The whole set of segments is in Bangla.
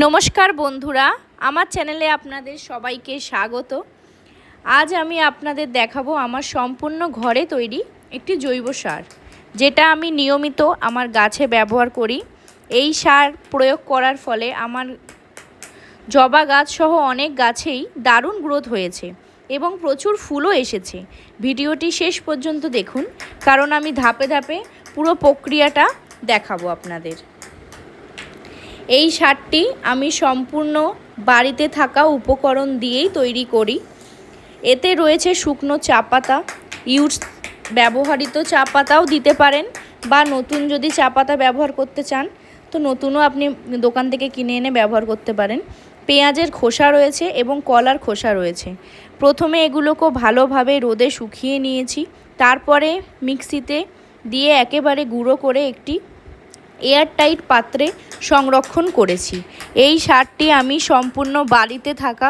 নমস্কার বন্ধুরা, আমার চ্যানেলে আপনাদের সবাইকে স্বাগত। আজ আমি আপনাদের দেখাবো আমার সম্পূর্ণ ঘরে তৈরি একটি জৈব সার, যেটা আমি নিয়মিত আমার গাছে ব্যবহার করি। এই সার প্রয়োগ করার ফলে আমার জবা গাছ সহ অনেক গাছেই দারুণ গ্রোথ হয়েছে এবং প্রচুর ফুলও এসেছে। ভিডিওটি শেষ পর্যন্ত দেখুন, কারণ আমি ধাপে ধাপে পুরো প্রক্রিয়াটা দেখাবো আপনাদের। এই সারটি আমি সম্পূর্ণ বাড়িতে থাকা উপকরণ দিয়েই তৈরি করি। এতে রয়েছে শুকনো চা পাতা, ব্যবহৃত চা পাতাও দিতে পারেন, বা নতুন যদি চা পাতা ব্যবহার করতে চান তো নতুনও আপনি দোকান থেকে কিনে এনে ব্যবহার করতে পারেন। পেঁয়াজের খোসা রয়েছে এবং কলার খোসা রয়েছে। প্রথমে এগুলোকে ভালোভাবে রোদে শুকিয়ে নিয়েছি, তারপরে মিক্সিতে দিয়ে একেবারে গুঁড়ো করে একটি এয়ারটাইট পাত্রে সংরক্ষণ করেছি। এই সারটি আমি সম্পূর্ণ বাড়িতে থাকা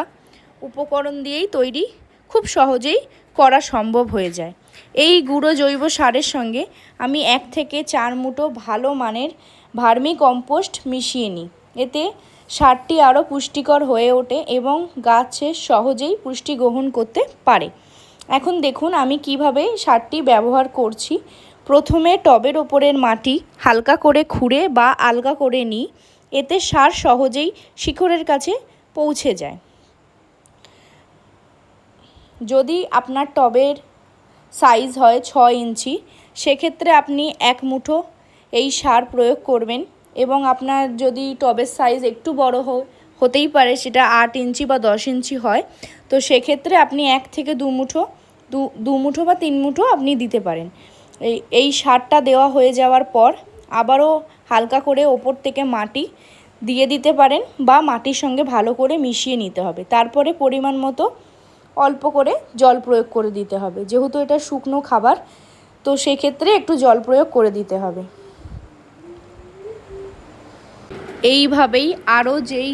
উপকরণ দিয়েই তৈরি, খুব সহজেই করা সম্ভব হয়ে যায়। এই গুঁড়ো জৈব সারের সঙ্গে আমি 1 থেকে 4 মুঠো ভালো মানের ভার্মি কম্পোস্ট মিশিয়ে নিই। এতে সারটি আরও পুষ্টিকর হয়ে ওঠে এবং গাছে সহজেই পুষ্টি গ্রহণ করতে পারে। এখন দেখুন আমি কিভাবে সারটি ব্যবহার করছি। প্রথমে টবের ওপরের মাটি হালকা করে খুঁড়ে বা আলগা করে নিই, এতে সার সহজেই শিকড়ের কাছে পৌঁছে যায়। যদি আপনার টবের সাইজ হয় 6 ইঞ্চি, সেক্ষেত্রে আপনি 1 মুঠো এই সার প্রয়োগ করবেন। এবং আপনার যদি টবের সাইজ একটু বড় হতেই পারে, সেটা 8 ইঞ্চি বা 10 ইঞ্চি হয়, তো সেক্ষেত্রে আপনি 1 থেকে 2 মুঠো বা 3 মুঠো আপনি দিতে পারেন। এই সারটা দেওয়া হয়ে যাওয়ার পর আবারও হালকা করে ওপর থেকে মাটি দিয়ে দিতে পারেন, বা মাটির সঙ্গে ভালো করে মিশিয়ে নিতে হবে। তারপরে পরিমাণ মতো অল্প করে জল প্রয়োগ করে দিতে হবে। যেহেতু এটা শুকনো খাবার, তো সেক্ষেত্রে একটু জল প্রয়োগ করে দিতে হবে। এইভাবেই আরও যেই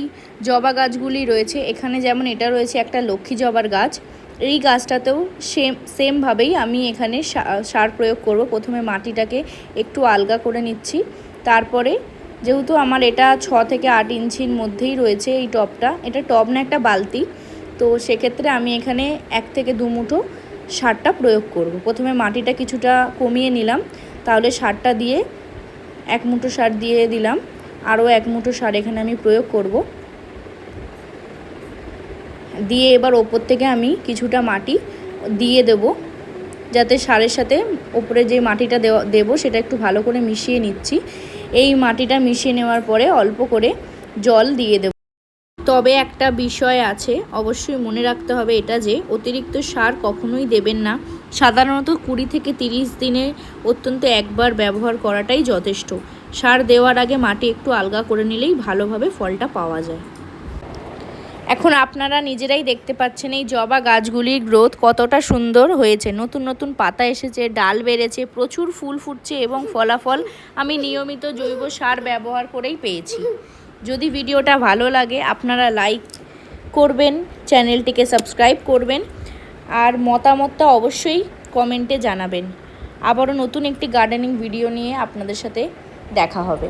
জবা গাছগুলি রয়েছে, এখানে যেমন এটা রয়েছে একটা লক্ষ্মী জবার গাছ, এই গাছটাতেও সেমভাবেই আমি এখানে সার প্রয়োগ করব। প্রথমে মাটিটাকে একটু আলগা করে নিচ্ছি, তারপরে যেহেতু আমার এটা 6 থেকে 8 ইঞ্চির মধ্যেই রয়েছে এই টবটা, এটা টব না একটা বালতি, তো সেক্ষেত্রে আমি এখানে 1 থেকে 2 মুঠো সারটা প্রয়োগ করব। প্রথমে মাটিটা কিছুটা কমিয়ে নিলাম, তাহলে সারটা দিয়ে 1 মুঠো সার দিয়ে দিলাম, আরও 1 মুঠো সার এখানে আমি প্রয়োগ করব। দিয়ে এবার ওপর থেকে আমি কিছুটা মাটি দিয়ে দেব, যাতে সারের সাথে ওপরে যে মাটিটা দেবো সেটা একটু ভালো করে মিশিয়ে নিচ্ছি। এই মাটিটা মিশিয়ে নেওয়ার পরে অল্প করে জল দিয়ে দেব। তবে একটা বিষয় আছে, অবশ্যই মনে রাখতে হবে এটা, যে অতিরিক্ত সার কখনোই দেবেন না। সাধারণত 20 থেকে 30 দিনে অত্যন্ত একবার ব্যবহার করাটাই যথেষ্ট। সার দেওয়ার আগে মাটি একটু আলগা করে নিলেই ভালোভাবে ফলটা পাওয়া যায়। এখন আপনারা নিজেরাই দেখতে পাচ্ছেন এই জবা গাছগুলির গ্রোথ কতটা সুন্দর হয়েছে। নতুন নতুন পাতা এসেছে, ডাল বেড়েছে, প্রচুর ফুল ফুটছে এবং ফলাফল আমি নিয়মিত জৈব সার ব্যবহার করেই পেয়েছি। যদি ভিডিওটা ভালো লাগে আপনারা লাইক করবেন, চ্যানেলটিকে সাবস্ক্রাইব করবেন, আর মতামতটা অবশ্যই কমেন্টে জানাবেন। আবারও নতুন একটি গার্ডেনিং ভিডিও নিয়ে আপনাদের সাথে দেখা হবে।